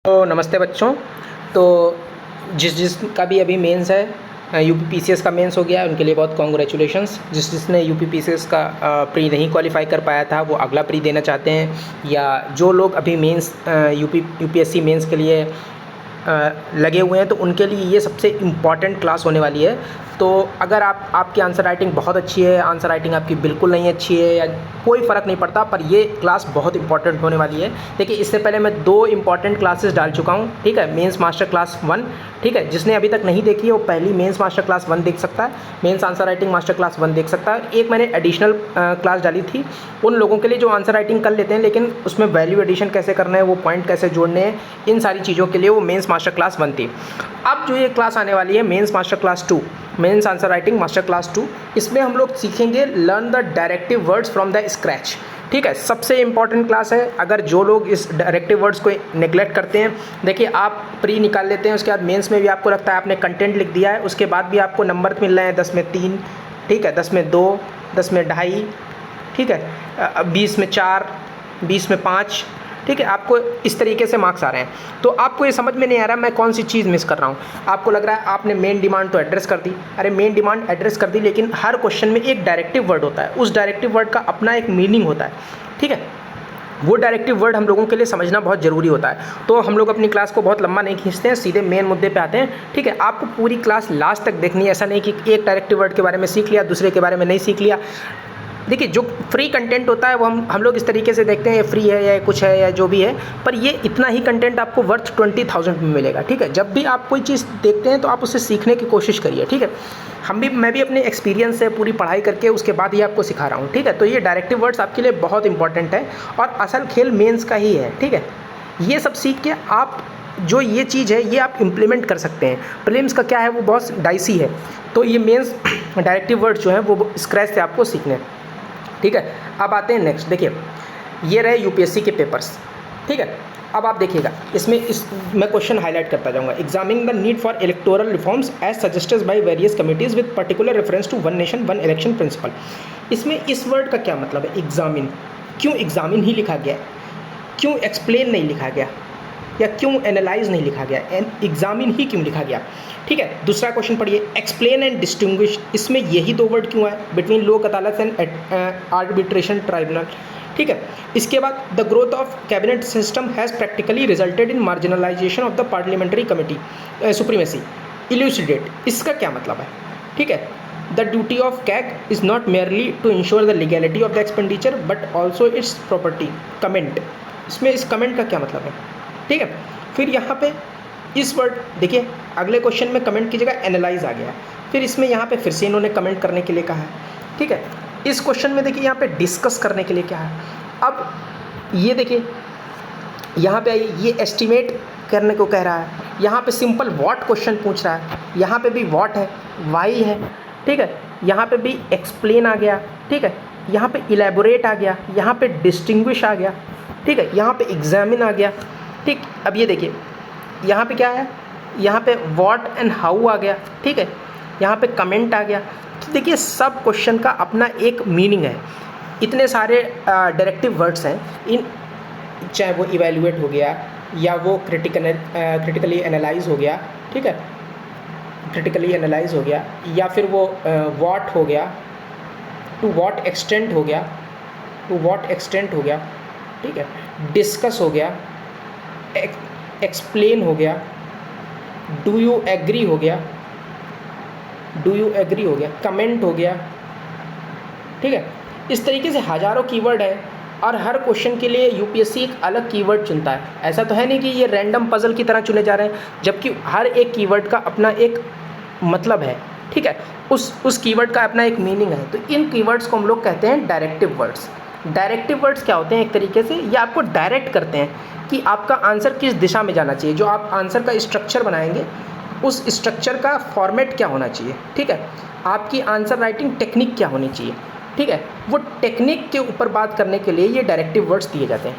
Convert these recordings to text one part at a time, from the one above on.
तो नमस्ते बच्चों। तो जिसका भी अभी मेंस है, यूपी पीसीएस का मेंस हो गया, उनके लिए बहुत कॉन्ग्रेचुलेशंस। जिसने यूपी पीसीएस का प्री नहीं क्वालिफाई कर पाया था वो अगला प्री देना चाहते हैं, या जो लोग अभी मेंस यूपीएससी मेंस के लिए लगे हुए हैं तो उनके लिए ये सबसे इम्पॉर्टेंट क्लास होने वाली है। तो अगर आपकी आंसर राइटिंग बहुत अच्छी है, आंसर राइटिंग आपकी बिल्कुल नहीं अच्छी है, या कोई फ़र्क नहीं पड़ता, पर ये क्लास बहुत इंपॉर्टेंट होने वाली है। देखिए, इससे पहले मैं 2 इंपॉर्टेंट क्लासेस डाल चुका हूँ, ठीक है। मेंस मास्टर क्लास 1, ठीक है, जिसने अभी तक नहीं देखी है वो पहली मेंस मास्टर क्लास 1 देख सकता है, mains answer writing master class 1 देख सकता है। एक मैंने एडिशनल क्लास डाली थी उन लोगों के लिए जो आंसर राइटिंग कर लेते हैं, लेकिन उसमें वैल्यू एडिशन कैसे करना है, वो पॉइंट कैसे जोड़ने हैं, इन सारी चीज़ों के लिए वो मेंस मास्टर क्लास 1 थी। अब जो ये क्लास आने वाली है mains master class 2, mains answer writing master class 2, इसमें हम लोग सीखेंगे learn the directive words from the scratch, ठीक है। सबसे इंपॉर्टेंट क्लास है। अगर जो लोग इस डायरेक्टिव वर्ड्स को नेगलेक्ट करते हैं, देखिए आप प्री निकाल लेते हैं, उसके बाद मेंस में भी आपको लगता है आपने कंटेंट लिख दिया है, उसके बाद भी आपको नंबर मिल रहे हैं 10 में 3, ठीक है, 10 में 2, 10 में 2.5, ठीक है, 20 में 4, 20 में 5, ठीक है। आपको इस तरीके से मार्क्स आ रहे हैं। तो आपको ये समझ में नहीं आ रहा मैं कौन सी चीज़ मिस कर रहा हूँ। आपको लग रहा है आपने मेन डिमांड तो एड्रेस कर दी, अरे मेन डिमांड एड्रेस कर दी, लेकिन हर क्वेश्चन में एक डायरेक्टिव वर्ड होता है, उस डायरेक्टिव वर्ड का अपना एक मीनिंग होता है, ठीक है। वो डायरेक्टिव वर्ड हम लोगों के लिए समझना बहुत ज़रूरी होता है। तो हम लोग अपनी क्लास को बहुत लंबा नहीं खींचते हैं, सीधे मेन मुद्दे पे आते हैं, ठीक है। आपको पूरी क्लास लास्ट तक देखनी है, ऐसा नहीं कि एक डायरेक्टिव वर्ड के बारे में सीख लिया, दूसरे के बारे में नहीं सीख लिया। देखिए, जो फ्री कंटेंट होता है वो हम लोग इस तरीके से देखते हैं, ये फ्री है या कुछ है या जो भी है, पर ये इतना ही कंटेंट आपको वर्थ 20,000 में मिलेगा, ठीक है। जब भी आप कोई चीज़ देखते हैं तो आप उससे सीखने की कोशिश करिए, ठीक है। मैं भी अपने एक्सपीरियंस से पूरी पढ़ाई करके उसके बाद ही आपको सिखा रहा हूँ, ठीक है। तो ये डायरेक्टिव वर्ड्स आपके लिए बहुत इंपॉर्टेंट है और असल खेल मेंस का ही है, ठीक है। ये सब सीख के आप जो ये चीज़ है ये आप इम्प्लीमेंट कर सकते हैं। प्रीलिम्स का क्या है वो बहुत डाइसी है, तो ये मेंस डायरेक्टिव वर्ड्स जो हैं वो स्क्रैच से आपको सीखने हैं, ठीक है। अब आते हैं नेक्स्ट। देखिए, ये रहे यूपीएससी के पेपर्स, ठीक है। अब आप देखिएगा, मैं क्वेश्चन हाईलाइट करता जाऊंगा। Examining the need for electoral reforms as suggested by various committees with particular reference to one nation one election principle. इसमें इस वर्ड का क्या मतलब है, एग्जामिन। क्यों एग्जामिन ही लिखा गया, क्यों एक्सप्लेन नहीं लिखा गया, या क्यों एनालाइज नहीं लिखा गया, एग्जामिन ही क्यों लिखा गया, ठीक है। दूसरा क्वेश्चन पढ़िए, एक्सप्लेन एंड डिस्टिंग्विश, इसमें यही 2 वर्ड क्यों है, बिटवीन लोक अदालत एंड आर्बिट्रेशन ट्राइब्यूनल, ठीक है। इसके बाद the growth of cabinet system has practically resulted in marginalisation of the parliamentary committee supremacy, elucidate, इसका क्या मतलब है, ठीक है। The duty of CAG is not merely to ensure the legality of the expenditure but also its property, comment, इसमें इस comment का क्या मतलब है, ठीक है। फिर यहाँ पे इस वर्ड देखिए, अगले क्वेश्चन में कमेंट की जगह एनालाइज आ गया, फिर इसमें यहाँ पे फिर से इन्होंने कमेंट करने के लिए कहा है, ठीक है। इस क्वेश्चन में देखिए यहाँ पे डिस्कस करने के लिए क्या है। अब ये देखिए यहाँ पे ये एस्टिमेट करने को कह रहा है, यहाँ पे सिंपल व्हाट क्वेश्चन पूछ रहा है, यहाँ पे भी व्हाट है, वाई है, ठीक है। यहाँ पे भी एक्सप्लेन आ गया, ठीक है। यहाँ पे इलेबोरेट आ गया, यहाँ पे डिस्टिंग्विश आ गया, ठीक है। यहाँ पे एग्जामिन आ गया, ठीक। अब ये देखिए यहाँ पे क्या है, यहाँ पे व्हाट एंड हाउ आ गया, ठीक है। यहाँ पे कमेंट आ गया। तो देखिए, सब क्वेश्चन का अपना एक मीनिंग है। इतने सारे डायरेक्टिव वर्ड्स हैं, इन चाहे वो इवैल्यूएट हो गया, या वो क्रिटिकली एनालाइज हो गया, ठीक है, क्रिटिकली एनालाइज हो गया, या फिर वो व्हाट हो गया, टू व्हाट एक्सटेंट हो गया, टू व्हाट एक्सटेंट हो गया, ठीक है, डिस्कस हो गया, एक्सप्लेन हो गया, डू यू एग्री हो गया, डू यू एग्री हो गया, कमेंट हो गया, ठीक है। इस तरीके से हज़ारों कीवर्ड है और हर क्वेश्चन के लिए यूपीएससी एक अलग कीवर्ड चुनता है। ऐसा तो है नहीं कि ये रैंडम पजल की तरह चुने जा रहे हैं, जबकि हर एक कीवर्ड का अपना एक मतलब है, ठीक है। उस कीवर्ड का अपना एक मीनिंग है। तो इन कीवर्ड्स को हम लोग कहते हैं डायरेक्टिव वर्ड्स। डायरेक्टिव वर्ड्स क्या होते हैं, एक तरीके से ये आपको डायरेक्ट करते हैं कि आपका आंसर किस दिशा में जाना चाहिए। जो आप आंसर का स्ट्रक्चर बनाएंगे उस स्ट्रक्चर का फॉर्मेट क्या होना चाहिए, ठीक है। आपकी आंसर राइटिंग टेक्निक क्या होनी चाहिए, ठीक है। वो टेक्निक के ऊपर बात करने के लिए ये डायरेक्टिव वर्ड्स दिए जाते हैं,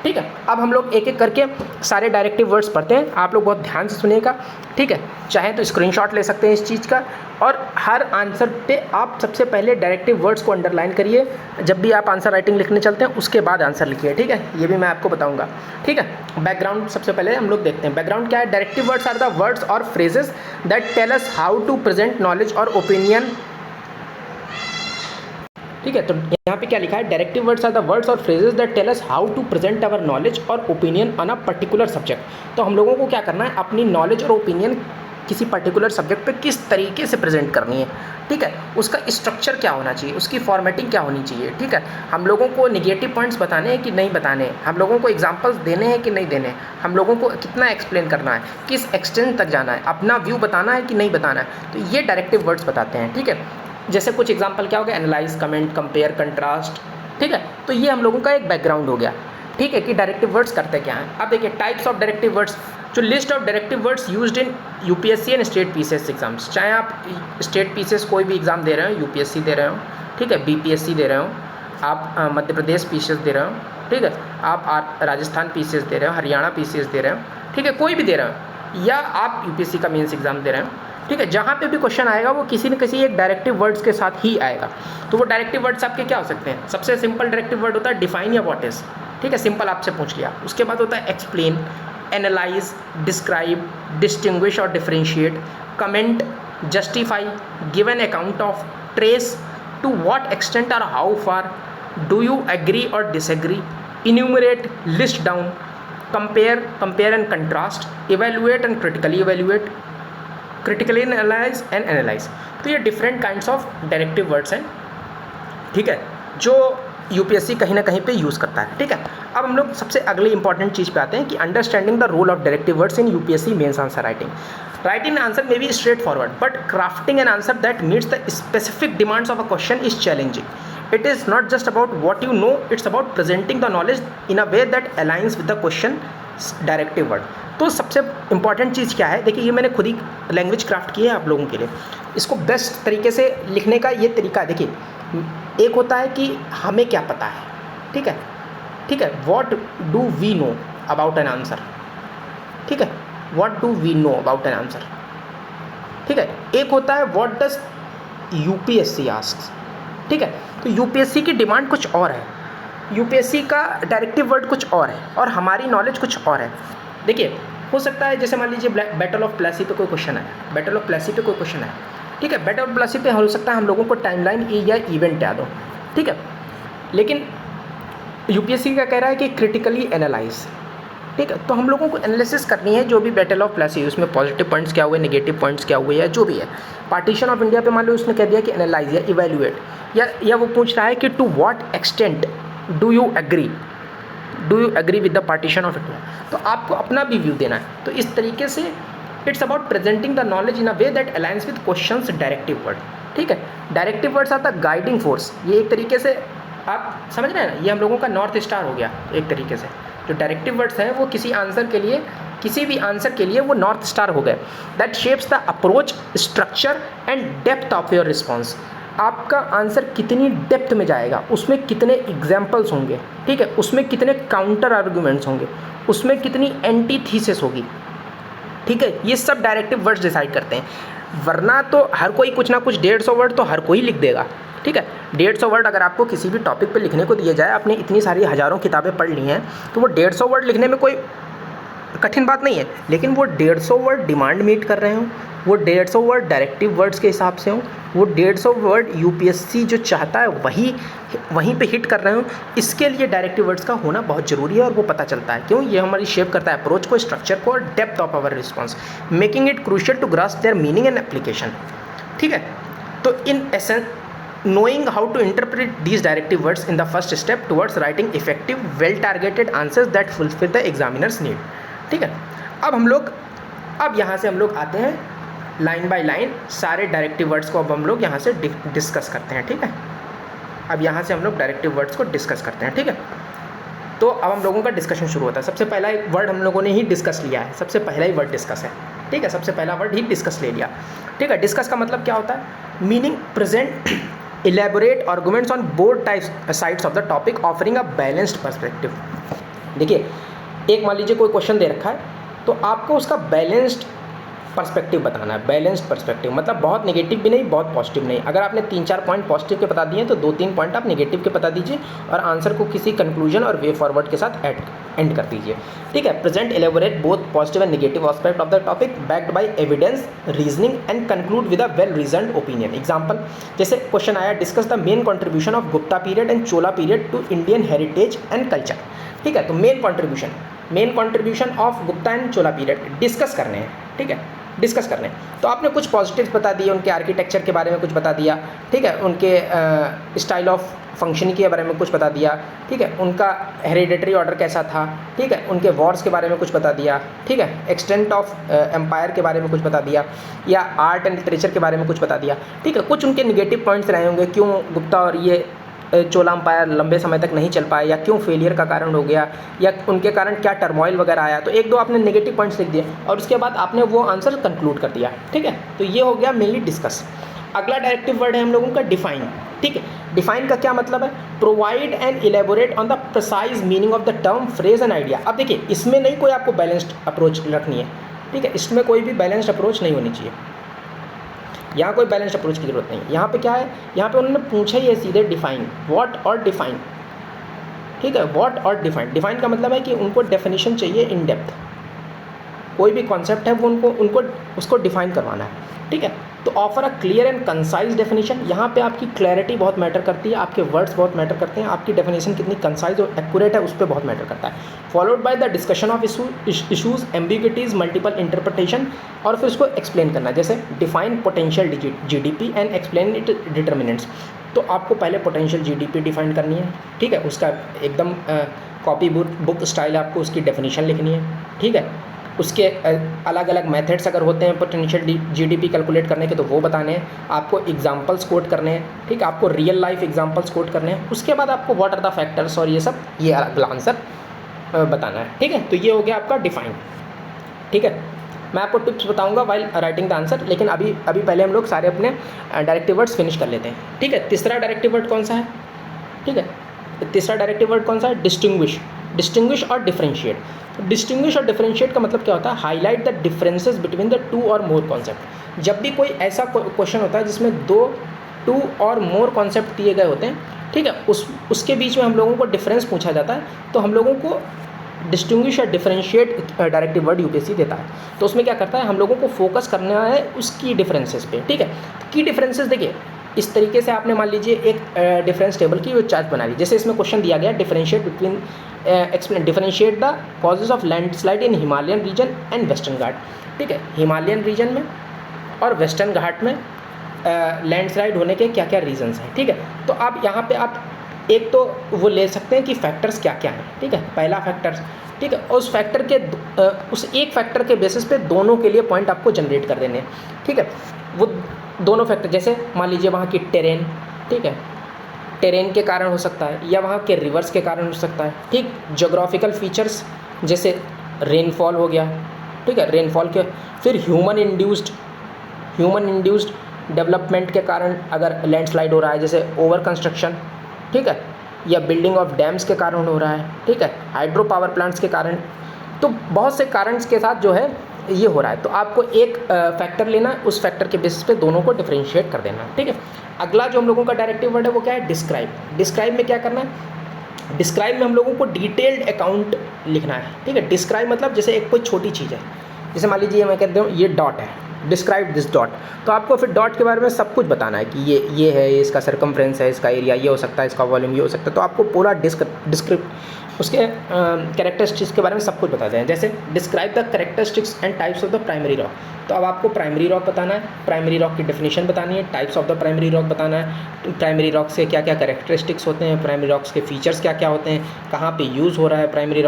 ठीक है। अब हम लोग एक एक करके सारे डायरेक्टिव वर्ड्स पढ़ते हैं, आप लोग बहुत ध्यान से सुनिएगा, ठीक है। चाहे तो स्क्रीनशॉट ले सकते हैं इस चीज़ का, और हर आंसर पे आप सबसे पहले डायरेक्टिव वर्ड्स को अंडरलाइन करिए जब भी आप आंसर राइटिंग लिखने चलते हैं, उसके बाद आंसर लिखिए, ठीक है, ये भी मैं आपको बताऊंगा, ठीक है। बैकग्राउंड सबसे पहले हम लोग देखते हैं, बैकग्राउंड क्या है। Directive words are the words और phrases that tell us how to present knowledge और ओपिनियन, ठीक है। तो यहाँ पे क्या लिखा है, directive words are the words और phrases that tell us how to present our knowledge और opinion on a particular subject. तो हम लोगों को क्या करना है, अपनी नॉलेज और ओपिनियन किसी पर्टिकुलर सब्जेक्ट पे किस तरीके से प्रेजेंट करनी है, ठीक है, उसका स्ट्रक्चर क्या होना चाहिए, उसकी फॉर्मेटिंग क्या होनी चाहिए, ठीक है। हम लोगों को नेगेटिव पॉइंट्स बताने हैं कि नहीं बताने हैं, हम लोगों को एग्जांपल्स देने हैं कि नहीं देने हैं, हम लोगों को कितना एक्सप्लेन करना है, किस एक्सटेंट तक जाना है, अपना व्यू बताना है कि नहीं बताना है, तो ये डायरेक्टिव वर्ड्स बताते हैं, ठीक है। जैसे कुछ एग्जाम्पल क्या हो गया, एनालाइज, कमेंट, कंपेयर, कंट्रास्ट, ठीक है। तो ये हम लोगों का एक बैकग्राउंड हो गया, ठीक है, कि डायरेक्टिव वर्ड्स करते क्या हैं। अब देखिए टाइप्स ऑफ डायरेक्टिव वर्ड्स, जो list of directive words used in UPSC and state PCS exams, चाहे आप स्टेट पीसीएस कोई भी एग्जाम दे रहे हो, यूपीएससी दे रहे हो, ठीक है, बीपीएससी दे रहे हो, आप मध्य प्रदेश पीसीएस दे रहे हो, ठीक है, आप राजस्थान पीसीएस दे रहे हो, हरियाणा पीसीएस दे रहे हो, ठीक है, कोई भी दे रहे हो, या आप यूपीएससी का मेंस एग्जाम दे रहे हो, ठीक है, जहाँ पे भी क्वेश्चन आएगा वो किसी न किसी एक डायरेक्टिव वर्ड्स के साथ ही आएगा। तो वो डायरेक्टिव वर्ड्स आपके क्या हो सकते हैं, सबसे सिंपल डायरेक्टिव वर्ड होता है डिफाइन या व्हाट इज, ठीक है, सिंपल आपसे पूछ लिया। उसके बाद होता है एक्सप्लेन, एनालाइज, डिस्क्राइब, डिस्टिंग्विश और differentiate, comment, justify, give an account of, trace, to what extent और how far, do you agree और disagree, enumerate, list down, compare and contrast, evaluate and critically evaluate, critically analyse and analyse. तो ये different kinds of directive words हैं, ठीक है, जो UPSC कहीं ना कहीं पे यूज़ करता है, ठीक है। अब हम लोग सबसे अगली इंपॉर्टेंट चीज़ पे आते हैं कि understanding the role of directive words in UPSC mains answer writing. Writing answer may be straightforward, but crafting an answer that meets the specific demands of a question is challenging. It is not just about what you know, it's about presenting the knowledge in a way that aligns with the question directive word. तो सबसे important चीज़ क्या है, देखिए ये मैंने खुद ही language craft की है आप लोगों के लिए। इसको बेस्ट तरीके से लिखने का ये तरीका देखिए, एक होता है कि हमें क्या पता है, ठीक है, ठीक है, what do we know about an answer, ठीक है, what do we know about an answer, ठीक है। एक होता है व्हाट डज यूपीएससी आस्क्स, ठीक है। तो यूपीएससी की डिमांड कुछ और है, यूपीएससी का डायरेक्टिव वर्ड कुछ और है, और हमारी नॉलेज कुछ और है। देखिए हो सकता है जैसे मान लीजिए बैटल ऑफ प्लासी पे कोई क्वेश्चन है, बैटल ऑफ प्लासी पे कोई क्वेश्चन है, ठीक है, बैटल ऑफ प्लासी पे हो सकता है हम लोगों को टाइमलाइन या इवेंट याद हो, ठीक है, लेकिन यूपीएससी का कह रहा है कि क्रिटिकली एनालाइज, ठीक है। तो हम लोगों को एनालिसिस करनी है जो भी बैटल ऑफ प्लासी, उसमें पॉजिटिव पॉइंट्स क्या हुए, नेगेटिव पॉइंट्स क्या हुए, या जो भी है। पार्टीशन ऑफ इंडिया पे मान लो उसने कह दिया कि एनालाइज या इवेल्युएट, या वो पूछ रहा है कि to what extent do you agree with the partition of India, तो आपको अपना भी व्यू देना है। तो इस तरीके से it's about presenting the knowledge in a way that aligns with questions directive word, ठीक है। Directive words are the guiding force, ये एक तरीके से आप समझ रहे हैं ना, ये हम लोगों का नॉर्थ स्टार हो गया एक तरीके से। जो डायरेक्टिव वर्ड्स हैं वो किसी आंसर के लिए, किसी भी आंसर के लिए वो नॉर्थ स्टार हो गए। That shapes the approach, structure and depth of your response. आपका आंसर कितनी डेप्थ में जाएगा, उसमें कितने एग्जाम्पल्स होंगे, ठीक है, उसमें कितने काउंटर आर्गूमेंट्स होंगे, उसमें कितनी एंटी थीसिस होगी, ठीक है, ये सब डायरेक्टिव वर्ड्स डिसाइड करते हैं। वरना तो हर कोई कुछ ना कुछ 150 वर्ड तो हर कोई लिख देगा, ठीक है। 150 वर्ड अगर आपको किसी भी टॉपिक पे लिखने को दिए जाए, आपने इतनी सारी हज़ारों किताबें पढ़ ली हैं, तो वो 150 वर्ड लिखने में कोई कठिन बात नहीं है। लेकिन वो 150 वर्ड डिमांड मीट कर रहे हों, वो 150 वर्ड डायरेक्टिव वर्ड्स के हिसाब से हों, वो 150 वर्ड यूपीएससी जो चाहता है वहीं पे हिट कर रहे हो, इसके लिए डायरेक्टिव वर्ड्स का होना बहुत ज़रूरी है। और वो पता चलता है क्यों, ये हमारी शेप करता है अप्रोच को, स्ट्रक्चर को और depth of our response, making it crucial to grasp their meaning and application, ठीक है। तो in essence knowing how to interpret these directive words in the first step towards writing effective well targeted answers that fulfill the examiner's need, ठीक है। अब यहाँ से हम लोग आते हैं लाइन बाय लाइन, सारे डायरेक्टिव वर्ड्स को अब हम लोग यहाँ से डिस्कस करते हैं, ठीक है। अब यहाँ से हम लोग डायरेक्टिव वर्ड्स को डिस्कस करते हैं, ठीक है। तो अब हम लोगों का डिस्कशन शुरू होता है। सबसे पहला एक वर्ड हम लोगों ने ही डिस्कस लिया है, सबसे पहला ही वर्ड डिस्कस है, ठीक है, सबसे पहला वर्ड ही डिस्कस ले लिया, ठीक है। डिस्कस का मतलब क्या होता है, meaning present elaborate arguments on both sides of the topic offering a balanced perspective। देखिए एक मान लीजिए कोई क्वेश्चन दे रखा है, तो आपको उसका बैलेंस्ड पर्सपेक्टिव बताना है, बैलेंस्ड पर्सपेक्टिव, मतलब बहुत नेगेटिव भी नहीं, बहुत पॉजिटिव नहीं। अगर आपने 3-4 पॉइंट पॉजिटिव के बता दिए तो 2-3 पॉइंट आप नेगेटिव के बता दीजिए और आंसर को किसी कंक्लूजन और वे फॉरवर्ड के साथ एंड कर दीजिए। ठीक है। Present elaborate both positive and negative aspect of the topic backed by evidence, reasoning and conclude with a well reasoned opinion. Example, जैसे क्वेश्चन आया, discuss the main contribution of Gupta period and Chola period to Indian heritage and culture. ठीक है, तो main contribution of Gupta and Chola period discuss करने हैं। ठीक है, discuss करने हैं। तो आपने कुछ पॉजिटिव्स बता दिए, उनके आर्किटेक्चर के बारे में कुछ बता दिया। ठीक है, उनके स्टाइल ऑफ फंक्शनिंग के बारे में कुछ बता दिया। ठीक है, उनका हेरिडेटरी ऑर्डर कैसा था। ठीक है, उनके वॉर्स के बारे में कुछ बता दिया। ठीक है, एक्सटेंट ऑफ एम्पायर के बारे में कुछ बता दिया, या आर्ट एंड लिटरेचर के बारे में कुछ बता दिया। ठीक है, कुछ उनके निगेटिव पॉइंट्स रहे होंगे, क्यों गुप्ता और ये चोला अम्पायर लंबे समय तक नहीं चल पाए, या क्यों फेलियर का कारण हो गया, या उनके कारण क्या टर्मोइल वगैरह आया। तो 1-2 आपने नेगेटिव पॉइंट्स लिख दिए और उसके बाद आपने वो आंसर कंक्लूड कर दिया। ठीक है, तो ये हो गया मेनली डिस्कस। अगला डायरेक्टिव वर्ड है हम लोगों का डिफाइन। ठीक है, डिफाइन का क्या मतलब है, provide and elaborate on the precise meaning of the term, phrase and idea. अब देखिए, इसमें नहीं कोई आपको बैलेंस्ड अप्रोच रखनी है। ठीक है, इसमें कोई भी बैलेंस्ड अप्रोच नहीं होनी चाहिए, यहाँ कोई बैलेंस अप्रोच की जरूरत नहीं। यहाँ पे क्या है, यहाँ पे उन्होंने पूछा ही है सीधे डिफाइन, व्हाट और डिफाइन। ठीक है, व्हाट और डिफाइन। डिफाइन का मतलब है कि उनको डेफिनेशन चाहिए इन डेप्थ, कोई भी कॉन्सेप्ट है वो उनको उसको डिफाइन करवाना है। ठीक है, तो offer a clear and concise definition. यहाँ पे आपकी क्लैरिटी बहुत मैटर करती है, आपके वर्ड्स बहुत मैटर करते हैं, आपकी डेफिनेशन कितनी कंसाइज और एक्यूरेट है उस पर बहुत मैटर करता है। Followed by the discussion of issues, ambiguities, multiple interpretation, और फिर उसको एक्सप्लेन करना है। जैसे define potential GDP and explain it determinants. तो आपको पहले पोटेंशियल जीडीपी डिफाइन करनी है। ठीक है, उसका एकदम कॉपी बुक स्टाइल आपको उसकी डेफिनेशन लिखनी है। ठीक है, उसके अलग अलग मेथड्स अगर होते हैं पोटेंशियल जीडीपी कैलकुलेट करने के, तो वो बताने हैं आपको, एग्जांपल्स कोट करने हैं। ठीक है, आपको रियल लाइफ एग्जांपल्स कोट करने हैं। उसके बाद आपको व्हाट आर द फैक्टर्स और ये सब, ये अगला आंसर बताना है। ठीक है, तो ये हो गया आपका डिफाइन। ठीक है, मैं आपको टिप्स बताऊंगा वाइल राइटिंग द आंसर, लेकिन अभी पहले हम लोग सारे अपने डायरेक्टिव वर्ड्स फिनिश कर लेते हैं। ठीक है, तीसरा डायरेक्टिव वर्ड कौन सा है। ठीक है, तीसरा डायरेक्टिव वर्ड कौन सा है, डिस्टिंग्विश और डिफरेंशिएट। डिस्टिंग्विश और डिफरेंशिएट का मतलब क्या होता है, highlight the differences between the 2 और मोर कॉन्सेप्ट। जब भी कोई ऐसा क्वेश्चन होता है जिसमें 2 और मोर कॉन्सेप्ट दिए गए होते हैं, ठीक है, उसके बीच में हम लोगों को डिफरेंस पूछा जाता है, तो हम लोगों को डिस्टिंग्विश और डिफरेंशिएट डायरेक्टिव वर्ड यूपीएससी देता है। तो उसमें क्या करता है, हम लोगों को फोकस करना है उसकी डिफरेंसेस पे। ठीक है, की डिफरेंसेस देखिए, इस तरीके से आपने मान लीजिए एक डिफरेंस टेबल की चार्ट बना ली। जैसे इसमें क्वेश्चन दिया गया, differentiate the causes of landslide in Himalayan region and western Ghat. ठीक है, हिमालयन रीजन में और वेस्टर्न घाट में लैंडस्लाइड होने के क्या क्या रीजन्स हैं। ठीक है, तो आप यहाँ पे आप एक तो वो ले सकते हैं कि फैक्टर्स क्या क्या हैं। ठीक है, पहला फैक्टर्स। ठीक है, उस फैक्टर के उस एक फैक्टर के बेसिस पे दोनों के लिए पॉइंट आपको जनरेट कर देने हैं। ठीक है, वो दोनों फैक्टर, जैसे मान लीजिए वहाँ की टेरेन। ठीक है, टेरेन के कारण हो सकता है, या वहाँ के रिवर्स के कारण हो सकता है। ठीक, ज्योग्राफिकल फीचर्स जैसे रेनफॉल हो गया। ठीक है, रेनफॉल के, फिर ह्यूमन इंड्यूस्ड डेवलपमेंट के कारण अगर लैंडस्लाइड हो रहा है, जैसे ओवर कंस्ट्रक्शन। ठीक है, या बिल्डिंग ऑफ डैम्स के कारण हो रहा है। ठीक है, हाइड्रो पावर प्लांट्स के कारण। तो बहुत से कारण के साथ जो है ये हो रहा है, तो आपको एक फैक्टर लेना, उस फैक्टर के बेसिस पे दोनों को डिफरेंशिएट कर देना। ठीक है, अगला जो हम लोगों का डायरेक्टिव वर्ड है वो क्या है, डिस्क्राइब। डिस्क्राइब में क्या करना है, डिस्क्राइब में हम लोगों को डिटेल्ड अकाउंट लिखना है। ठीक है, डिस्क्राइब मतलब जैसे एक कोई छोटी चीज़ है, जैसे मान लीजिए मैं कहता हूँ ये डॉट है, डिस्क्राइब दिस डॉट, तो आपको फिर डॉट के बारे में सब कुछ बताना है कि ये है, इसका सर्कमफ्रेंस है, इसका एरिया ये हो सकता है, इसका वॉल्यूम ये हो सकता है। तो आपको पूरा डिस्क्रिप्ट उसके कैरेक्टरिस्टिक्स के बारे में सब कुछ बताते हैं। जैसे describe the characteristics and types of the primary rock, तो अब आपको प्राइमरी रॉक बताना है, प्राइमरी रॉक की डेफिनेशन बतानी है, types of the primary rock बताना है, प्राइमरी रॉक से क्या क्या कैरेक्टरिस्टिक्स होते हैं, प्राइमरी रॉक्स के फीचर्स क्या क्या होते हैं, कहाँ पे यूज़ हो रहा है प्राइमरी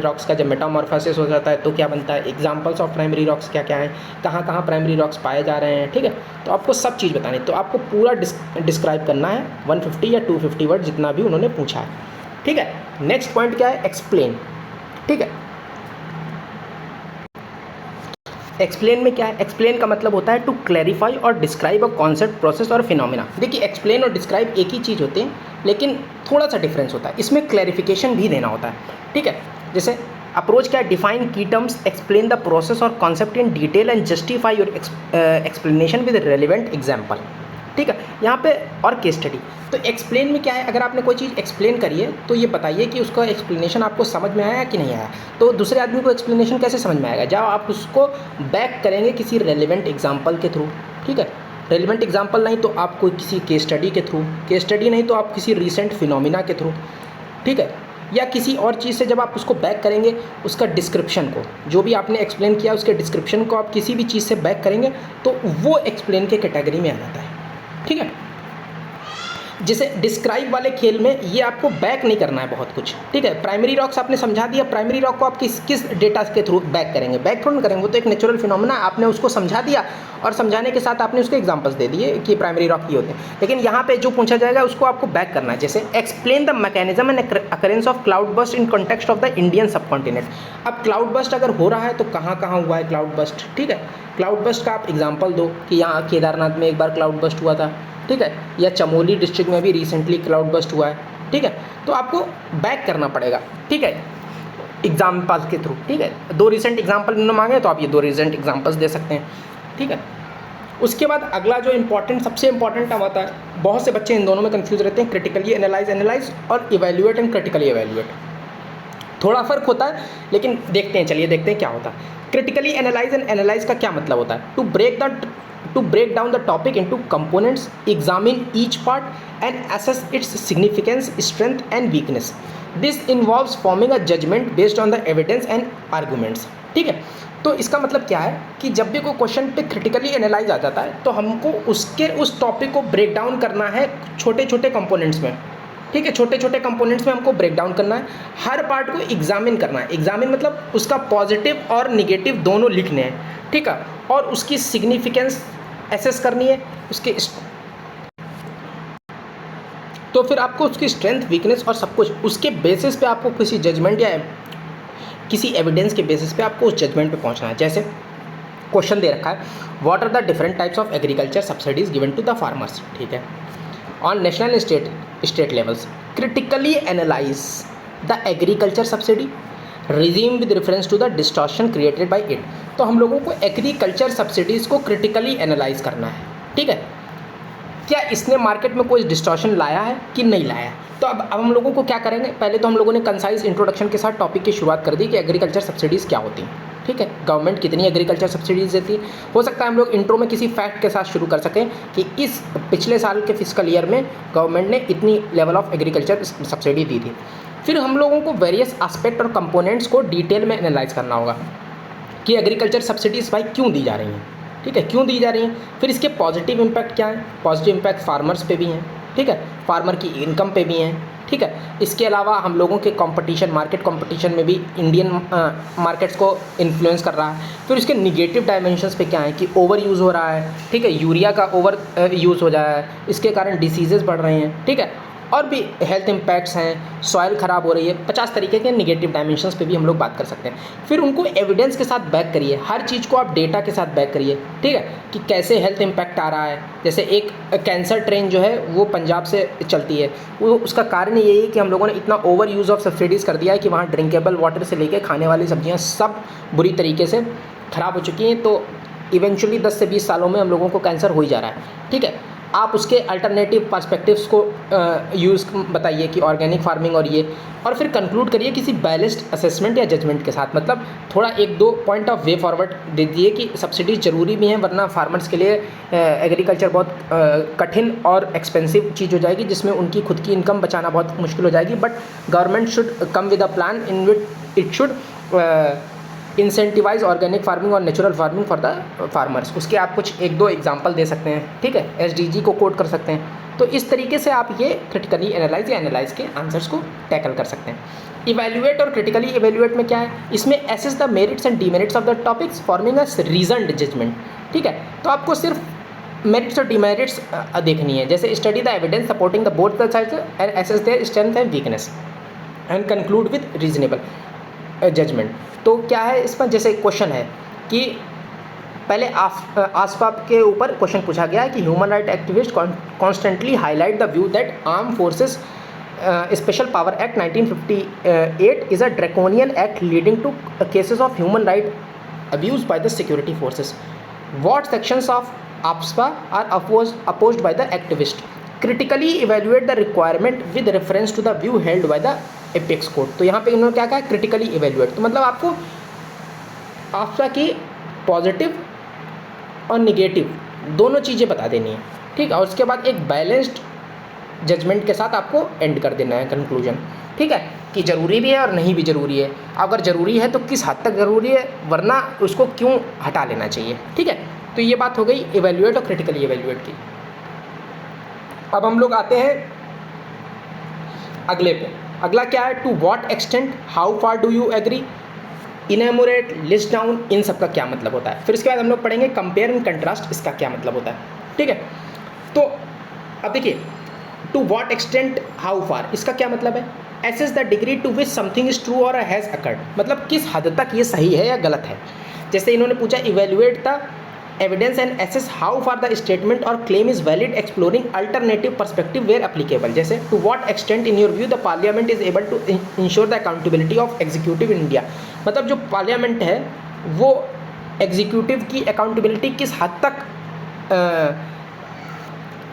रॉक्स का जब मेटामॉर्फोसिस हो जाता है तो क्या बनता है, एग्जांपल्स ऑफ प्राइमरी रॉक्स क्या क्या हैं, कहाँ कहाँ प्राइमरी रॉक्स पाए जा रहे हैं। ठीक है, तो आपको सब चीज़ बतानी है, तो आपको पूरा डिस्क्राइब करना है 150 या 250 वर्ड जितना भी उन्होंने पूछा है। ठीक है, नेक्स्ट पॉइंट क्या है, एक्सप्लेन। ठीक है, एक्सप्लेन में क्या है, एक्सप्लेन का मतलब होता है टू क्लैरिफाई और डिस्क्राइब अ कॉन्सेप्ट, प्रोसेस और फिनोमिना। देखिए, एक्सप्लेन और डिस्क्राइब एक ही चीज़ होते हैं, लेकिन थोड़ा सा डिफरेंस होता है, इसमें क्लैरिफिकेशन भी देना होता है। ठीक है, जैसे अप्रोच क्या है, डिफाइन की टर्म्स, एक्सप्लेन द प्रोसेस और concept in detail and justify your explanation with relevant example. ठीक है, यहाँ पे और केस स्टडी। तो एक्सप्लेन में क्या है, अगर आपने कोई चीज़ एक्सप्लेन करी है तो ये बताइए कि उसका एक्सप्लेनेशन आपको समझ में आया कि नहीं आया। तो दूसरे आदमी को एक्सप्लेनेशन कैसे समझ में आएगा, जब आप उसको बैक करेंगे किसी रेलिवेंट एग्जाम्पल के थ्रू। ठीक है, रेलिवेंट एग्जाम्पल नहीं तो आप कोई किसी केस स्टडी के थ्रू, केस स्टडी नहीं तो आप किसी रिसेंट फिनोमिना के थ्रू। ठीक है, या किसी और चीज़ से जब आप उसको बैक करेंगे, उसका डिस्क्रिप्शन को, जो भी आपने एक्सप्लेन किया उसके डिस्क्रिप्शन को आप किसी भी चीज़ से बैक करेंगे तो वो एक्सप्लेन के कैटेगरी में आ जाता है। ठीक है, जैसे डिस्क्राइब वाले खेल में ये आपको बैक नहीं करना है बहुत कुछ। ठीक है, प्राइमरी रॉक्स आपने समझा दिया, प्राइमरी रॉक को आप किस डेटा के थ्रू बैक करेंगे, बैक थोड़ा करेंगे, वो तो एक नेचुरल फिनोमेना, आपने उसको समझा दिया और समझाने के साथ आपने उसके एग्जांपल्स दे दिए कि प्राइमरी रॉक ये होते हैं। लेकिन यहाँ पे जो पूछा जाएगा उसको आपको बैक करना है, जैसे explain the mechanism and occurrence of cloud burst in context of the Indian subcontinent. अब क्लाउड बस्ट अगर हो रहा है तो कहाँ कहाँ हुआ है क्लाउड बस्ट। ठीक है, क्लाउड बस्ट का आप एग्जाम्पल दो कि यहाँ केदारनाथ में एक बार क्लाउड बस्ट हुआ था। ठीक है, या चमोली डिस्ट्रिक्ट में भी रिसेंटली क्लाउड बस्ट हुआ है। ठीक है, तो आपको बैक करना पड़ेगा। ठीक है, एग्जाम्पल के थ्रू। ठीक है, 2 रिसेंट एग्जाम्पल इन्होंने मांगे तो आप ये 2 रिसेंट एग्जाम्पल्स दे सकते हैं। ठीक है, उसके बाद अगला जो इंपॉर्टेंट, सबसे इंपॉर्टेंट टर्म आता है, बहुत से बच्चे इन दोनों में कंफ्यूज रहते हैं, क्रिटिकली एनालाइज और इवैल्यूएट एंड क्रिटिकली इवैल्यूएट। थोड़ा फर्क होता है लेकिन देखते हैं, चलिए देखते हैं क्या होता है। क्रिटिकली एनालाइज एंड एनालाइज का क्या मतलब होता है, to break down the topic into components, examine each part and assess its significance, strength and weakness. This involves forming a judgment based on the evidence and arguments. ठीक है, तो इसका मतलब क्या है कि जब भी कोई क्वेश्चन पे क्रिटिकली एनालाइज आ जाता है तो हमको उस टॉपिक को ब्रेक डाउन करना है छोटे छोटे कंपोनेंट्स में। ठीक है, छोटे छोटे कंपोनेंट्स में हमको ब्रेक डाउन करना है, हर पार्ट को एग्जामिन करना है। एग्जामिन मतलब उसका पॉजिटिव और निगेटिव दोनों लिखने हैं। ठीक है, और उसकी सिग्निफिकेंस एसेस करनी है, उसके तो फिर आपको उसकी स्ट्रेंथ, वीकनेस और सब कुछ उसके बेसिस पे आपको किसी जजमेंट या किसी एविडेंस के बेसिस पे आपको उस जजमेंट पे पहुंचना है। जैसे क्वेश्चन दे रखा है, what are the different types of agriculture subsidies given to the farmers. ठीक है, on national and state levels critically analyse the agriculture subsidy regime with reference to the distortion created by it. तो हम लोगों को agriculture subsidies को critically analyse करना है। ठीक है, क्या इसने मार्केट में कोई डिस्टॉर्शन लाया है कि नहीं लाया है। तो अब हम लोगों को क्या करेंगे, पहले तो हम लोगों ने कंसाइज इंट्रोडक्शन के साथ टॉपिक की शुरुआत कर दी कि एग्रीकल्चर सब्सिडीज़ क्या होती हैं। ठीक है, गवर्नमेंट कितनी एग्रीकल्चर सब्सिडीज़ देती है। हो सकता है हम लोग इंट्रो में किसी फैक्ट के साथ शुरू कर सकें कि इस पिछले साल के फिस्कल ईयर में गवर्नमेंट ने इतनी लेवल ऑफ एग्रीकल्चर सब्सिडी दी थी। फिर हम लोगों को वेरियस एस्पेक्ट और कंपोनेंट्स को डिटेल में एनालाइज करना होगा कि एग्रीकल्चर सब्सिडीज़ भाई क्यों दी जा रही हैं। ठीक है, क्यों दी जा रही हैं, फिर इसके पॉजिटिव इम्पैक्ट क्या है। पॉजिटिव इम्पैक्ट फार्मर्स पे भी हैं। ठीक है, फार्मर की इनकम पे भी हैं। ठीक है, इसके अलावा हम लोगों के कंपटीशन, मार्केट कंपटीशन में भी इंडियन मार्केट्स को इन्फ्लुएंस कर रहा है। फिर इसके निगेटिव डायमेंशंस पे क्या है कि ओवर यूज़ हो रहा है। ठीक है, यूरिया का ओवर यूज़ हो जाए, इसके कारण डिसीजेज़ बढ़ रहे हैं। ठीक है, और भी हेल्थ इम्पैक्ट्स हैं, सॉइल ख़राब हो रही है, 50 तरीके के नेगेटिव डायमेंशंस पे भी हम लोग बात कर सकते हैं। फिर उनको एविडेंस के साथ बैक करिए, हर चीज़ को आप डेटा के साथ बैक करिए। ठीक है, कि कैसे हेल्थ इम्पैक्ट आ रहा है। जैसे एक कैंसर ट्रेन जो है वो पंजाब से चलती है, वो उसका कारण यही है कि हम लोगों ने इतना ओवर यूज़ ऑफ सब्सिडीज़ कर दिया है कि वहाँ ड्रिंकेबल वाटर से लेकर खाने वाली सब्जियाँ सब बुरी तरीके से ख़राब हो चुकी हैं। तो इवेंचुअली 10 से 20 सालों में हम लोगों को कैंसर हो ही जा रहा है। ठीक है, आप उसके अल्टरनेटिव पर्सपेक्टिव्स को यूज़ बताइए कि ऑर्गेनिक फार्मिंग और ये, और फिर कंक्लूड करिए किसी बैलेंस्ड असेसमेंट या जजमेंट के साथ। मतलब थोड़ा 1-2 पॉइंट ऑफ वे फॉरवर्ड दे दिए कि सब्सिडीज ज़रूरी भी हैं, वरना फार्मर्स के लिए एग्रीकल्चर बहुत कठिन और एक्सपेंसिव चीज़ हो जाएगी, जिसमें उनकी खुद की इनकम बचाना बहुत मुश्किल हो जाएगी। But government should come with a plan in which it should incentivise organic farming और natural farming for the farmers. उसके आप कुछ 1-2 एग्जांपल दे सकते हैं। ठीक है, SDG को कोट कर सकते हैं। तो इस तरीके से आप ये क्रिटिकली एनालाइज या एनालाइज के आंसर्स को टैकल कर सकते हैं। इवैल्यूएट और क्रिटिकली इवैल्यूएट में क्या है, इसमें assess the merits and demerits of the topics forming a reasoned judgement. ठीक है, तो आपको सिर्फ मेरिट्स और डीमेरिट्स देखनी है। जैसे study the evidence supporting the both the sides and assess their strength and weakness and conclude with reasonable judgement. तो क्या है इसमें, जैसे क्वेश्चन है कि पहले आसपास के ऊपर क्वेश्चन पूछा गया है कि human right activist constantly highlight the view that arm forces special power act 1958 is a draconian act leading to cases of human right abused by the security forces. What sections of APSPA are opposed by the activist? Critically evaluate the requirement with reference to the view held by the apex court. तो यहाँ पे इन्होंने क्या कहा, critically evaluate, तो मतलब आपको APSPA की पॉजिटिव और निगेटिव दोनों चीज़ें बता देनी है, ठीक है, और उसके बाद एक बैलेंस्ड जजमेंट के साथ आपको एंड कर देना है कंक्लूजन, ठीक है, कि ज़रूरी भी है और नहीं भी ज़रूरी है, अगर ज़रूरी है तो किस हद तक ज़रूरी है, वरना उसको क्यों हटा लेना चाहिए, ठीक है। तो ये बात हो गई इवेल्युएट और क्रिटिकली इवेल्युएट की। अब हम लोग आते हैं अगले पे। अगला क्या है, to what extent, how far do you agree, enumerate, list down, इन सब का क्या मतलब होता है। फिर इसके बाद हम लोग पढ़ेंगे कंपेयर एंड कंट्रास्ट, इसका क्या मतलब होता है, ठीक है। तो अब देखिए, to what extent, how far, इसका क्या मतलब है, assess the degree to which something is true और हैज़ अकर्ड, मतलब किस हद तक ये सही है या गलत है। जैसे इन्होंने पूछा evaluate the evidence and assess how far the statement और claim is valid exploring alternative perspective where applicable. जैसे to what extent in your view the parliament is able to ensure the accountability of executive in India, मतलब जो parliament है वो executive की accountability किस हद तक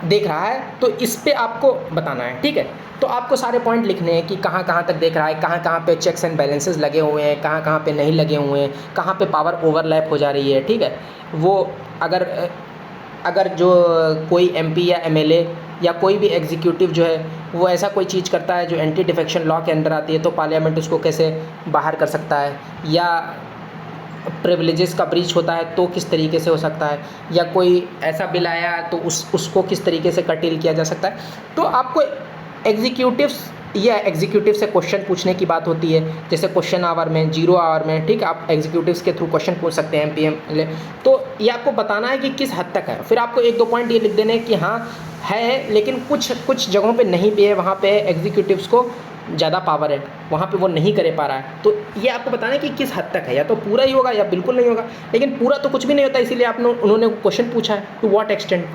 देख रहा है, तो इस पे आपको बताना है, ठीक है। तो आपको सारे पॉइंट लिखने हैं कि कहाँ कहाँ तक देख रहा है, कहाँ कहाँ पे चेक्स एंड बैलेंसेस लगे हुए हैं, कहाँ कहाँ पे नहीं लगे हुए हैं, कहाँ पे पावर ओवरलैप हो जा रही है, ठीक है। वो अगर जो कोई एमपी या एमएलए या कोई भी एग्जीक्यूटिव जो है वो ऐसा कोई चीज़ करता है जो एंटी डिफेक्शन लॉ के अंडर आती है, तो पार्लियामेंट उसको कैसे बाहर कर सकता है, या प्रिविलेजेस का ब्रीच होता है तो किस तरीके से हो सकता है, या कोई ऐसा बिल आया तो उसको किस तरीके से कर्टेल किया जा सकता है। तो आपको एग्जीक्यूटिव्स या एग्जीक्यूटिव से क्वेश्चन पूछने की बात होती है, जैसे क्वेश्चन आवर में, 0 आवर में, ठीक है, आप एग्जीक्यूटिव्स के थ्रू क्वेश्चन पूछ सकते हैं एमपीएम। तो ये आपको बताना है कि किस हद तक है। फिर आपको 1-2 पॉइंट ये लिख देने कि हाँ है, लेकिन कुछ जगहों पे नहीं भी है, वहाँ पे एग्जीक्यूटिव्स को ज़्यादा पावर है, वहाँ पे वो नहीं करे पा रहा है। तो ये आपको बताना है कि किस हद तक है, या तो पूरा ही होगा या बिल्कुल नहीं होगा, लेकिन पूरा तो कुछ भी नहीं होता, इसीलिए उन्होंने क्वेश्चन पूछा है टू व्हाट एक्सटेंट।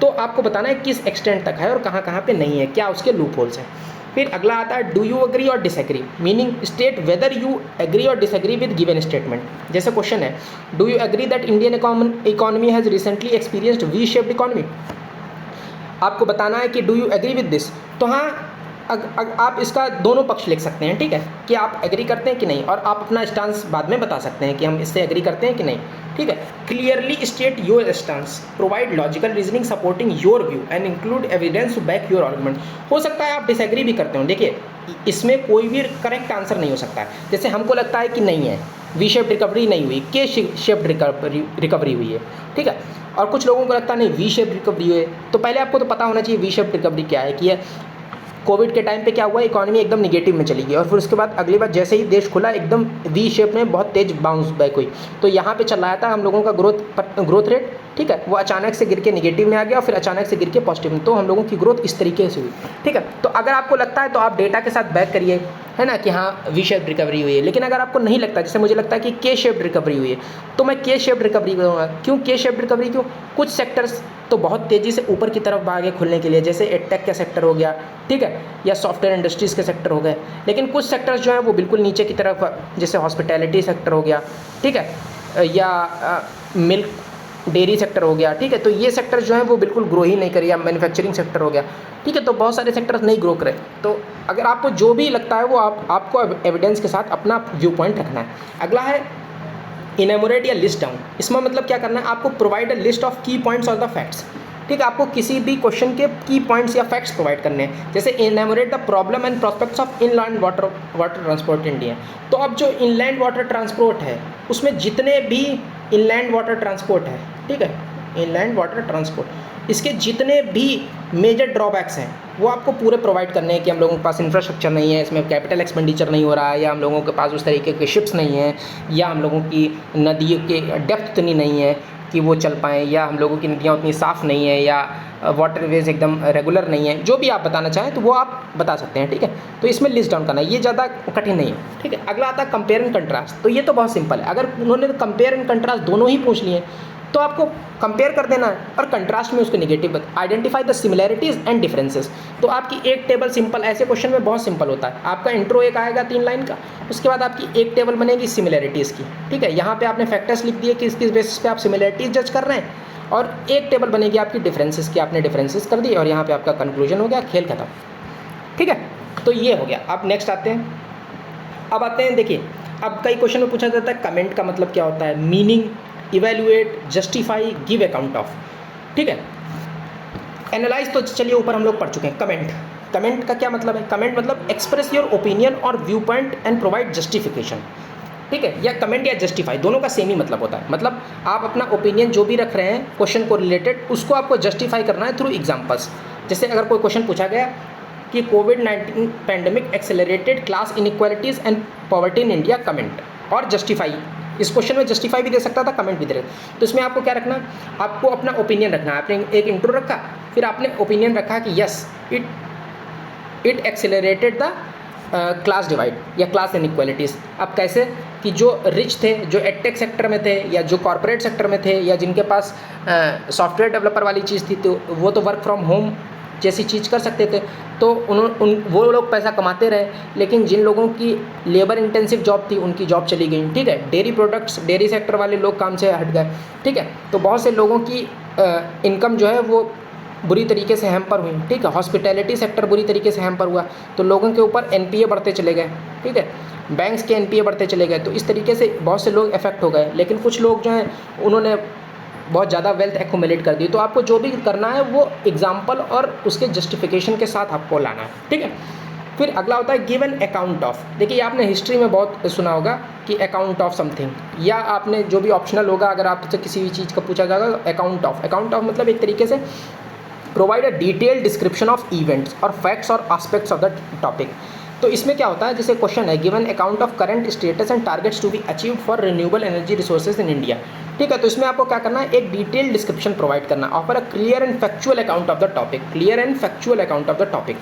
तो आपको बताना है किस एक्सटेंट तक है और कहाँ कहाँ पे नहीं है, क्या उसके लूप होल्स हैं। फिर अगला आता है डू यू एग्री और disagree, meaning state whether you agree और डिसएग्री विद गिवन स्टेटमेंट। जैसे क्वेश्चन है do you agree that Indian economy has recently experienced V shaped economy, आपको बताना है कि do you agree with this. तो हाँ, आप इसका दोनों पक्ष लिख सकते हैं, ठीक है, कि आप एग्री करते हैं कि नहीं, और आप अपना स्टांस बाद में बता सकते हैं कि हम इससे एग्री करते हैं कि नहीं, ठीक है। Clearly state your stance, provide logical reasoning supporting your view and include evidence to back your argument. हो सकता है आप डिसएग्री भी करते हो, देखिए इसमें कोई भी करेक्ट आंसर नहीं हो सकता है। जैसे हमको लगता है कि नहीं है, वी शेप्ड रिकवरी नहीं हुई, के शेप्ड रिकवरी हुई है, ठीक है, और कुछ लोगों को लगता है नहीं वी शेप्ड रिकवरी हुई है। तो पहले आपको तो पता होना चाहिए वी शेप्ड रिकवरी क्या है, कि कोविड के टाइम पे क्या हुआ, इकोनॉमी एकदम निगेटिव में चली गई, और फिर उसके बाद अगली बार जैसे ही देश खुला एकदम वी शेप में बहुत तेज बाउंस बैक हुई। तो यहाँ पे चल रहा था हम लोगों का ग्रोथ रेट, ठीक है, वो अचानक से गिर के निगेटिव में आ गया और फिर अचानक से गिर के पॉजिटिव में, तो हम लोगों की ग्रोथ इस तरीके से हुई, ठीक है। तो अगर आपको लगता है तो आप डेटा के साथ बैक करिए, है ना, कि हाँ वी शेप्ड रिकवरी हुई है। लेकिन अगर आपको नहीं लगता, जैसे मुझे लगता है कि के शेप्ड रिकवरी हुई है, तो मैं के शेप्ड रिकवरी करूँगा। क्यों के शेप्ड रिकवरी, क्यों, कुछ सेक्टर्स तो बहुत तेज़ी से ऊपर की तरफ भागे खुलने के लिए, जैसे एडटेक का सेक्टर हो गया, ठीक है, या सॉफ्टवेयर इंडस्ट्रीज़ के सेक्टर हो गए। लेकिन कुछ सेक्टर्स जो हैं वो बिल्कुल नीचे की तरफ, जैसे हॉस्पिटैलिटी सेक्टर हो गया, ठीक है, या मिल्क डेयरी सेक्टर हो गया, ठीक है, तो ये सेक्टर जो है वो बिल्कुल ग्रो ही नहीं करे, या मैन्युफैक्चरिंग सेक्टर हो गया, ठीक है, तो बहुत सारे सेक्टर्स नहीं ग्रो करे। तो अगर आपको जो भी लगता है वो आपको एविडेंस के साथ अपना व्यू पॉइंट रखना है। अगला है इनैमोरेट या लिस्ट डाउन। इसमें मतलब क्या करना है, आपको प्रोवाइड अ लिस्ट ऑफ की पॉइंट्स और द फैक्ट्स, ठीक है, आपको किसी भी क्वेश्चन के की पॉइंट्स या फैक्ट्स प्रोवाइड करने हैं। जैसे enumerate the problem and prospects of inland water transport India. तो अब जो इनलैंड वाटर ट्रांसपोर्ट है उसमें जितने भी इनलैंड वाटर ट्रांसपोर्ट है, ठीक है, इनलैंड वाटर ट्रांसपोर्ट, इसके जितने भी मेजर ड्रॉबैक्स हैं वो आपको पूरे प्रोवाइड करने हैं, कि हम लोगों के पास इंफ्रास्ट्रक्चर नहीं है, इसमें कैपिटल एक्सपेंडिचर नहीं हो रहा है, या हम लोगों के पास उस तरीके के शिप्स नहीं हैं, या हम लोगों की नदियों के डेप्थ उतनी नहीं है कि वो चल पाएँ, या हम लोगों की नदियाँ उतनी साफ़ नहीं है, या वाटरवेज एकदम रेगुलर नहीं है। जो भी आप बताना चाहें तो वो आप बता सकते हैं, ठीक है। तो इसमें लिस्ट डाउन करना, ये ज़्यादा कठिन नहीं है, ठीक है। अगला आता है कंपेयर एंड कंट्रास्ट। तो ये तो बहुत सिंपल है, अगर उन्होंने कंपेयर एंड कंट्रास्ट दोनों ही पूछ लिए तो आपको कंपेयर कर देना है और कंट्रास्ट में उसको negative identify the similarities and differences. तो आपकी एक टेबल सिंपल, ऐसे क्वेश्चन में बहुत सिंपल होता है, आपका इंट्रो एक आएगा 3 लाइन का, उसके बाद आपकी एक टेबल बनेगी सिमिलैरिटीज़ की, ठीक है। यहाँ पे आपने फैक्टर्स लिख दिए कि किस बेसिस पे आप सिमिलैरिटीज़ जज कर रहे हैं, और एक टेबल बनेगी आपकी डिफरेंसेस की, आपने डिफरेंसेस कर दी और यहाँ पे आपका कंक्लूजन हो गया, खेल खत्म, ठीक है। तो ये हो गया। अब नेक्स्ट आते हैं, अब आते हैं, देखिए अब कई क्वेश्चन में पूछा जाता है कमेंट का मतलब क्या होता है, meaning, evaluate, justify, give account of, ठीक है। एनालाइज तो चलिए ऊपर हम लोग पढ़ चुके हैं। कमेंट, कमेंट का क्या मतलब है, कमेंट मतलब एक्सप्रेस योर ओपिनियन और view point and provide justification, ठीक है। या कमेंट या जस्टिफाई दोनों का सेम ही मतलब होता है, मतलब आप अपना ओपिनियन जो भी रख रहे हैं क्वेश्चन को रिलेटेड, उसको आपको जस्टिफाई करना है थ्रू एग्जांपल्स। जैसे अगर कोई क्वेश्चन पूछा गया कि कोविड-19 pandemic accelerated class inequalities and poverty in India, comment और जस्टिफाई। इस क्वेश्चन में जस्टिफाई भी दे सकता था, कमेंट भी दे सकता। तो इसमें आपको क्या रखना, आपको अपना ओपिनियन रखना है। आपने एक इंट्रो रखा, फिर आपने ओपिनियन रखा कि yes it accelerated the class divide या क्लास इनइक्वालिटीज़। अब कैसे कि जो रिच थे, जो एडटेक सेक्टर में थे या जो कॉर्पोरेट सेक्टर में थे या जिनके पास सॉफ्टवेयर डेवलपर वाली चीज़ थी, तो वो तो वर्क फ्रॉम होम जैसी चीज़ कर सकते थे, तो वो लोग पैसा कमाते रहे, लेकिन जिन लोगों की लेबर इंटेंसिव जॉब थी उनकी जॉब चली गई, ठीक है। डेयरी प्रोडक्ट्स, डेयरी सेक्टर वाले लोग काम से हट गए, ठीक है। तो बहुत से लोगों की इनकम जो है वो बुरी तरीके से हैम्पर हुई, ठीक है। हॉस्पिटैलिटी सेक्टर बुरी तरीके से हैम्पर हुआ, तो लोगों के ऊपर एनपीए बढ़ते चले गए, ठीक है। बैंक्स के एनपीए बढ़ते चले गए, तो इस तरीके से बहुत से लोग इफेक्ट हो गए। लेकिन कुछ लोग जो हैं उन्होंने बहुत ज़्यादा वेल्थ एक्यूमुलेट कर दी। तो आपको जो भी करना है वो एग्जाम्पल और उसके जस्टिफिकेशन के साथ आपको लाना है, ठीक है। फिर अगला होता है गिव एन अकाउंट ऑफ। देखिए आपने हिस्ट्री में बहुत सुना होगा कि अकाउंट ऑफ समथिंग, या आपने जो भी ऑप्शनल होगा अगर आपसे किसी भी चीज़ का पूछा जाएगा अकाउंट ऑफ। अकाउंट ऑफ मतलब एक तरीके से provide a detailed description of events और फैक्ट्स और एस्पेक्ट्स ऑफ द टॉपिक। तो इसमें क्या होता है, जैसे क्वेश्चन है given account of current status and targets to be achieved for renewable energy resources in India, ठीक है। तो इसमें आपको क्या करना है, एक डिटेल्ड डिस्क्रिप्शन प्रोवाइड करना, offer a clear and factual account of the topic, clear and factual account of the topic,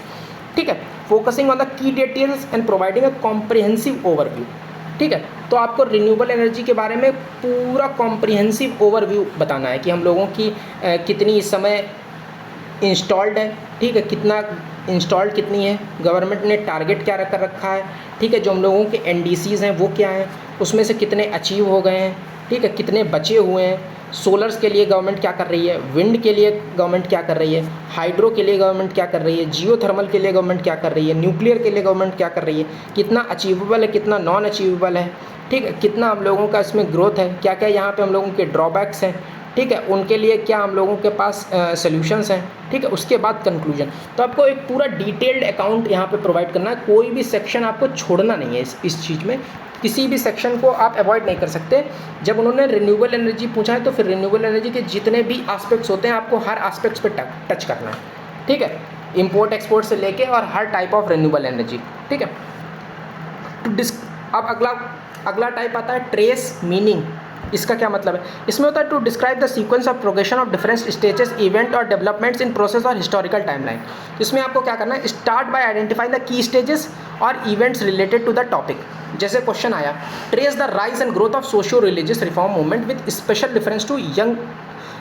ठीक है। Focusing on the key details and providing a comprehensive overview, ठीक है। तो आपको रिन्यूएबल एनर्जी के बारे में पूरा कॉम्प्रिहेंसिव ओवरव्यू बताना है कि हम लोगों की कितनी इस समय इंस्टॉल्ड है, ठीक है, कितना इंस्टॉल्ड कितनी है, गवर्नमेंट ने टारगेट क्या कर रखा है, ठीक है। जो हम लोगों के एनडीसीज़ हैं वो क्या हैं, उसमें से कितने अचीव हो गए हैं, ठीक है, कितने बचे हुए हैं। सोलर्स के लिए गवर्नमेंट क्या कर रही है, विंड के लिए गवर्नमेंट क्या कर रही है, हाइड्रो के लिए गवर्नमेंट क्या कर रही है, जियो थर्मल के लिए गवर्नमेंट क्या कर रही है, न्यूक्लियर के लिए गवर्नमेंट क्या कर रही है, कितना अचीवेबल है, कितना नॉन अचीवेबल है, ठीक है, कितना हम लोगों का इसमें ग्रोथ है, क्या क्या यहाँ पे हम लोगों के ड्रॉबैक्स हैं, ठीक है, उनके लिए क्या हम लोगों के पास सॉल्यूशंस हैं, ठीक है। उसके बाद कंक्लूजन। तो आपको एक पूरा डिटेल्ड अकाउंट यहाँ पे प्रोवाइड करना है, कोई भी सेक्शन आपको छोड़ना नहीं है इस चीज़ में, किसी भी सेक्शन को आप अवॉइड नहीं कर सकते। जब उन्होंने रिन्यूएबल एनर्जी पूछा है तो फिर रिन्यूएबल एनर्जी के जितने भी एस्पेक्ट्स होते हैं आपको हर एस्पेक्ट्स पे टच करना है, ठीक है। इंपोर्ट एक्सपोर्ट से लेके और हर टाइप ऑफ रिन्यूएबल एनर्जी, ठीक है। अब अगला टाइप आता है ट्रेस मीनिंग। इसका क्या मतलब है, इसमें होता है to describe the sequence of progression of different stages, event और डेवलपमेंट्स इन प्रोसेस और हिस्टोरिकल टाइमलाइन। इसमें आपको क्या करना है, start by identifying the key stages और events related to the topic. जैसे क्वेश्चन आया, trace the rise and growth of socio religious reform movement with special difference to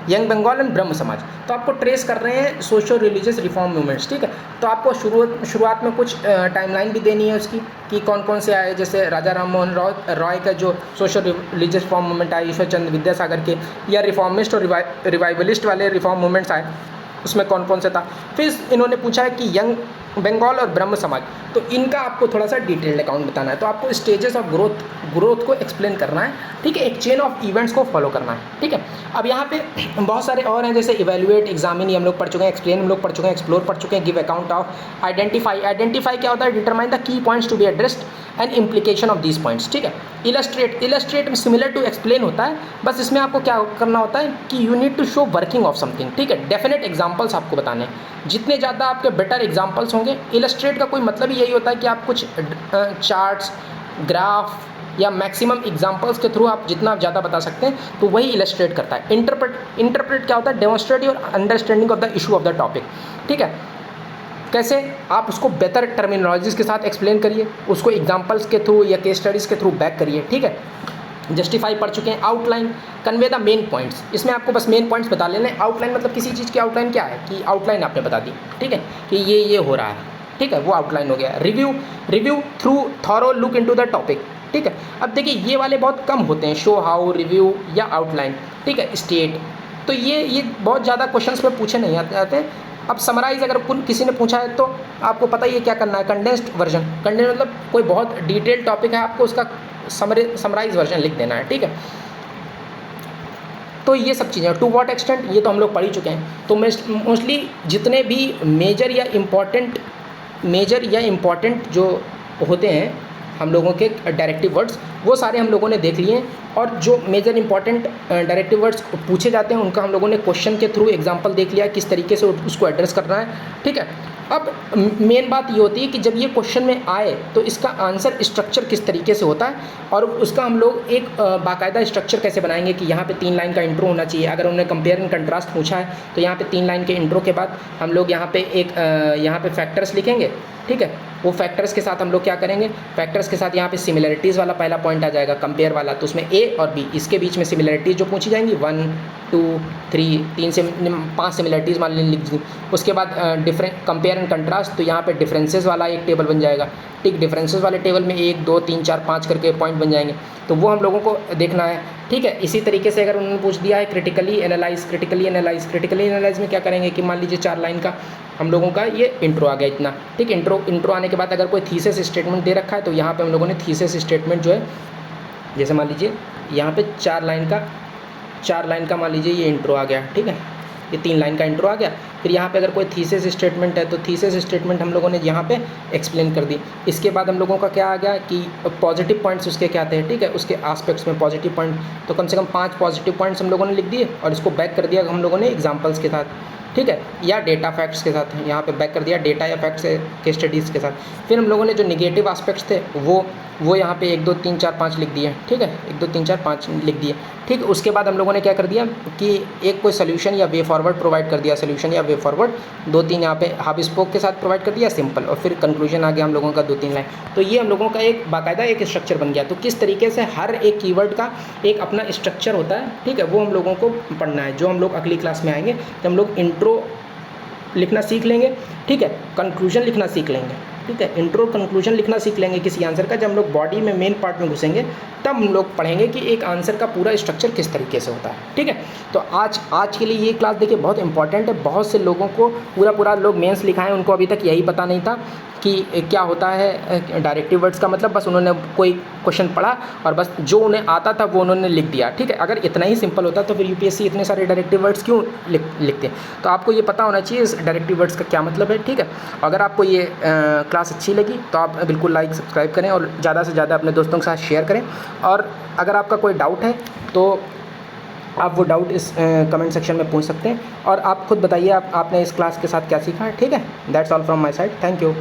young Bengal and Brahmo Samaj. तो आपको ट्रेस कर रहे हैं सोशियो रिलीजियस रिफॉर्म मूवमेंट्स, ठीक है। तो आपको शुरुआत में कुछ टाइमलाइन भी देनी है उसकी कि कौन कौन से आए, जैसे राजा राम मोहन रॉय का जो सोशियो रिलीजियस रिफॉर्म मूवमेंट आया, ईश्वर चंद्र विद्यासागर के, या रिफॉर्मिस्ट और रिवाइवलिस्ट वाले रिफॉर्म मूवमेंट्स आए, उसमें कौन कौन से था। फिर इन्होंने पूछा है कि यंग बंगाल और ब्रह्म समाज, तो इनका आपको थोड़ा सा डिटेल्ड अकाउंट बताना है। तो आपको स्टेजेस ऑफ ग्रोथ को एक्सप्लेन करना है, ठीक है, एक चेन ऑफ इवेंट्स को फॉलो करना है, ठीक है। अब यहाँ पे बहुत सारे और हैं, जैसे इवेल्युएट, एग्जामिन ये हम लोग पढ़ चुके हैं, एक्सप्लेन हम लोग पढ़ चुके हैं, एक्सप्लोर पढ़ चुके हैं, गिव अकाउंट ऑफ, आइडेंटिफाई क्या होता है, determine the key points to be addressed and implication of these points, ठीक है। इलस्ट्रेट में सिमिलर टू एक्सप्लेन होता है, बस इसमें आपको क्या करना होता है कि you need to show working of something, ठीक है। डेफिनेट एग्जाम्पल्स आपको बताने हैं, जितने ज़्यादा आपके बेटर एग्जाम्पल्स होंगे। इलस्ट्रेट का कोई मतलब ही यही होता है कि आप कुछ चार्ट्स, ग्राफ या मैक्सिमम एग्जाम्पल्स के थ्रू आप जितना ज़्यादा बता सकते हैं, तो वही इलस्ट्रेट करता है। इंटरप्रेट क्या होता है, demonstrate your understanding of the issue of the topic, ठीक है। कैसे आप उसको बेहतर टर्मिनोलॉजीज़ के साथ एक्सप्लेन करिए, उसको एग्जाम्पल्स के थ्रू या केस स्टडीज़ के थ्रू बैक करिए, ठीक है। जस्टिफाई पढ़ चुके हैं। Outline, convey the main points, इसमें आपको बस मेन पॉइंट्स बता लेने। आउटलाइन मतलब किसी चीज़ की आउटलाइन क्या है कि आउटलाइन आपने बता दी, ठीक है, कि ये हो रहा है, ठीक है, वो आउटलाइन हो गया। Review through thorough look into the topic, ठीक है। अब देखिए ये वाले बहुत कम होते हैं, शो हाउ, रिव्यू या आउटलाइन, ठीक है, स्टेट, तो ये बहुत ज़्यादा क्वेश्चंस में पूछे नहीं आते। अब समराइज़ अगर किसी ने पूछा है तो आपको पता ही है क्या करना है, कंडेंस्ड वर्जन। कंडेंस मतलब कोई बहुत डिटेल टॉपिक है, आपको उसका समराइज वर्जन लिख देना है, ठीक है। तो ये सब चीज़ें, टू व्हाट एक्सटेंट, ये तो हम लोग पढ़ ही चुके हैं। तो मोस्टली जितने भी मेजर या इम्पॉर्टेंट जो होते हैं हम लोगों के डायरेक्टिव वर्ड्स, वो सारे हम लोगों ने देख लिए हैं। और जो मेजर इंपॉर्टेंट डायरेक्टिव वर्ड्स पूछे जाते हैं उनका हम लोगों ने क्वेश्चन के थ्रू एग्जांपल देख लिया किस तरीके से उसको एड्रेस करना है, ठीक है। अब मेन बात ये होती है कि जब ये क्वेश्चन में आए तो इसका आंसर स्ट्रक्चर किस तरीके से होता है, और उसका हम लोग एक बाकायदा स्ट्रक्चर कैसे बनाएंगे कि यहाँ पे 3 लाइन का इंट्रो होना चाहिए। अगर उन्होंने कंपेयर एंड कंट्रास्ट पूछा है तो यहाँ पे 3 लाइन के इंट्रो के बाद हम लोग यहाँ पे फैक्टर्स लिखेंगे, ठीक है। वो फैक्टर्स के साथ हम लोग क्या करेंगे, फैक्टर्स के साथ यहाँ पे सिमिलरिटीज़ वाला पहला पॉइंट आ जाएगा, कंपेयर वाला, तो उसमें ए और बी इसके बीच में सिमिलरिटीज़ जो पूछी जाएंगी 1 2 3 3 से 5 सिमिलरिटीज़ मान लिख दी। उसके बाद कंपेयर एंड कंट्रास्ट, तो यहाँ पे डिफरेंसेस वाला एक टेबल बन जाएगा, ठीक। डिफरेंसेस वाले टेबल में 1 2 3 4 5 करके पॉइंट बन जाएंगे, तो वो हम लोगों को देखना है, ठीक है। इसी तरीके से अगर उन्होंने पूछ दिया है क्रिटिकली एनालाइज में क्या करेंगे कि मान लीजिए 4 लाइन का हम लोगों का ये इंट्रो आ गया इतना, ठीक। इंट्रो आने के बाद अगर कोई थीसिस स्टेटमेंट दे रखा है तो यहाँ पे हम लोगों ने थीसिस स्टेटमेंट जो है, जैसे मान लीजिए यहाँ पे 4 लाइन का मान लीजिए ये इंट्रो आ गया, ठीक है, ये 3 लाइन का इंट्रो आ गया। फिर यहाँ पे अगर कोई थीसिस स्टेटमेंट है तो थीसिस स्टेटमेंट हम लोगों ने यहाँ पे एक्सप्लेन कर दी। इसके बाद हम लोगों का क्या आ गया कि पॉजिटिव पॉइंट्स उसके क्या थे, ठीक है, उसके एस्पेक्ट्स में पॉजिटिव पॉइंट, तो कम से कम 5 पॉजिटिव पॉइंट्स हम लोगों ने लिख दिए और इसको बैक कर दिया हम लोगों ने एग्जाम्पल्स के साथ, ठीक है, या डेटा फैक्ट्स के साथ। यहाँ पे बैक कर दिया डेटा या फैक्ट्स के स्टडीज़ के साथ। फिर हम लोगों ने जो निगेटिव एस्पेक्ट्स थे वो यहाँ पे 1 2 3 4 5 लिख दिए, ठीक है, 1 2 3 4 5 लिख दिए, ठीक। उसके बाद हम लोगों ने क्या कर दिया कि एक कोई सोल्यूशन या वे फॉरवर्ड प्रोवाइड कर दिया, सोल्यूशन या वे फॉरवर्ड 2-3 यहाँ पे हब स्पोक के साथ प्रोवाइड कर दिया, सिंपल, और फिर कंक्लूजन आ गया हम लोगों का 2-3 लाइन। तो ये हम लोगों का एक बाकायदा एक स्ट्रक्चर बन गया। तो किस तरीके से हर एक कीवर्ड का एक अपना स्ट्रक्चर होता है, ठीक है, वो हम लोगों को पढ़ना है। जो हम लोग अगली क्लास में आएंगे जब हम लोग इंट्रो लिखना सीख लेंगे, ठीक है, कंक्लूजन लिखना सीख लेंगे, ठीक है, इंट्रो कंक्लूजन लिखना सीख लेंगे किसी आंसर का। जब हम लोग बॉडी में मेन पार्ट में घुसेंगे तब हम लोग पढ़ेंगे कि एक आंसर का पूरा स्ट्रक्चर किस तरीके से होता है, ठीक है। तो आज के लिए ये क्लास देखिए बहुत इंपॉर्टेंट है। बहुत से लोगों को पूरा लोग मेंस लिखा है, उनको अभी तक यही पता नहीं था कि क्या होता है डायरेक्टिव वर्ड्स का मतलब। बस उन्होंने कोई क्वेश्चन पढ़ा और बस जो उन्हें आता था वो उन्होंने लिख दिया, ठीक है। अगर इतना ही सिंपल होता तो फिर यूपीएससी इतने सारे डायरेक्टिव वर्ड्स क्यों लिखते। तो आपको ये पता होना चाहिए इस डायरेक्टिव वर्ड्स का क्या मतलब है, ठीक है। अगर आपको ये क्लास अच्छी लगी तो आप बिल्कुल लाइक सब्सक्राइब करें और ज़्यादा से ज़्यादा अपने दोस्तों के साथ शेयर करें। और अगर आपका कोई डाउट है तो आप वो डाउट इस कमेंट सेक्शन में पूछ सकते हैं। और आप खुद बताइए आपने इस क्लास के साथ क्या सीखा है, ठीक है। That's all from my side, thank you.